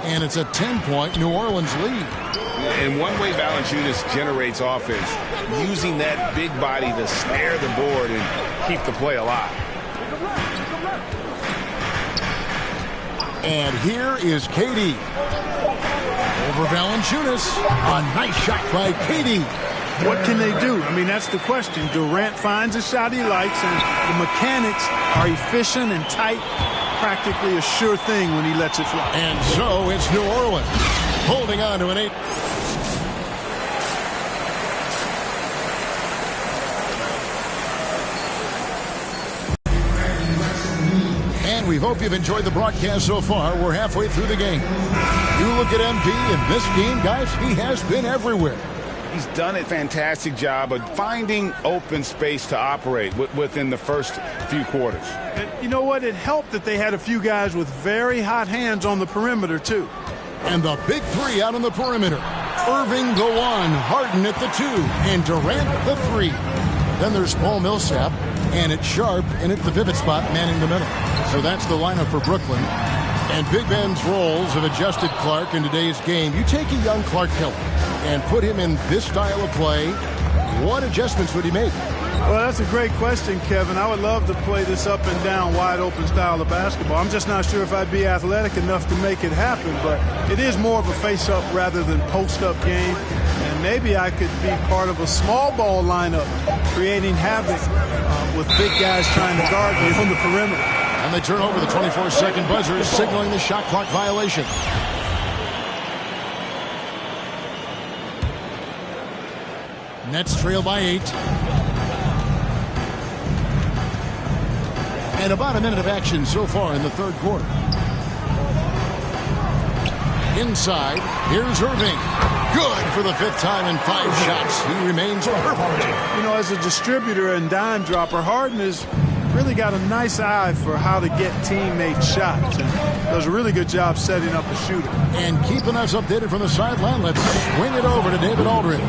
And it's a 10-point New Orleans lead. And one way Valanciunas generates offense, using that big body to snare the board and keep the play alive. And here is KD. Over Valanciunas. A nice shot by KD. What can they do? I mean, that's the question. Durant finds a shot he likes, and the mechanics are efficient and tight. Practically a sure thing when he lets it fly. And so it's New Orleans holding on to an 8. And we hope you've enjoyed the broadcast so far. We're halfway through the game. You look at MP in this game, guys, he has been everywhere. He's done a fantastic job of finding open space to operate within the first few quarters. And you know what? It helped that they had a few guys with very hot hands on the perimeter, too. And the big three out on the perimeter. Irving the 1, Harden at the 2, and Durant the 3. Then there's Paul Millsap, and it's Sharp in at the pivot spot, manning the middle. So that's the lineup for Brooklyn. And Big Ben's roles have adjusted Clark in today's game. You take a young Clark Keller and put him in this style of play, what adjustments would he make? Well, that's a great question, Kevin. I would love to play this up and down, wide open style of basketball. I'm just not sure if I'd be athletic enough to make it happen, but it is more of a face-up rather than post-up game. And maybe I could be part of a small ball lineup, creating havoc with big guys trying to guard me on the perimeter. And they turn over the 24-second buzzer, signaling the shot clock violation. Nets trail by 8. And about a minute of action so far in the third quarter. Inside, here's Irving. Good for the 5th time in 5 shots. He remains perfect. You know, as a distributor and dime dropper, Harden has really got a nice eye for how to get teammate shots, and does a really good job setting up a shooter. And keeping us updated from the sideline, let's swing it over to David Aldridge.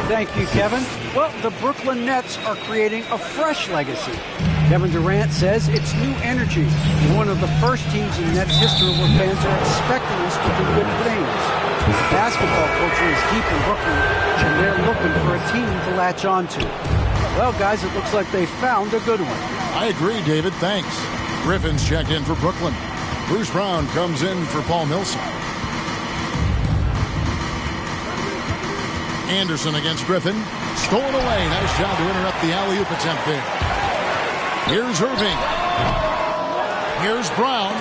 Thank you, Kevin. Well, the Brooklyn Nets are creating a fresh legacy. Kevin Durant says it's new energy. One of the first teams in Nets history where fans are expecting us to do good things. The basketball culture is deep in Brooklyn, and they're looking for a team to latch on to. Well, guys, it looks like they found a good one. I agree, David. Thanks. Griffin's checked in for Brooklyn. Bruce Brown comes in for Paul Millsap. Anderson against Griffin. Stolen away. Nice job to interrupt the alley-oop attempt there. Here's Irving. Here's Brown.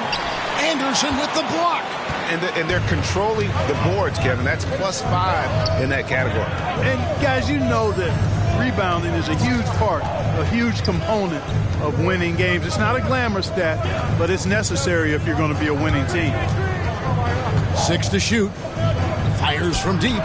Anderson with the block. And they're controlling the boards, Kevin. That's +5 in that category. And, guys, you know that rebounding is a huge part, a huge component of winning games. It's not a glamour stat, but it's necessary if you're going to be a winning team. 6 to shoot. Fires from deep.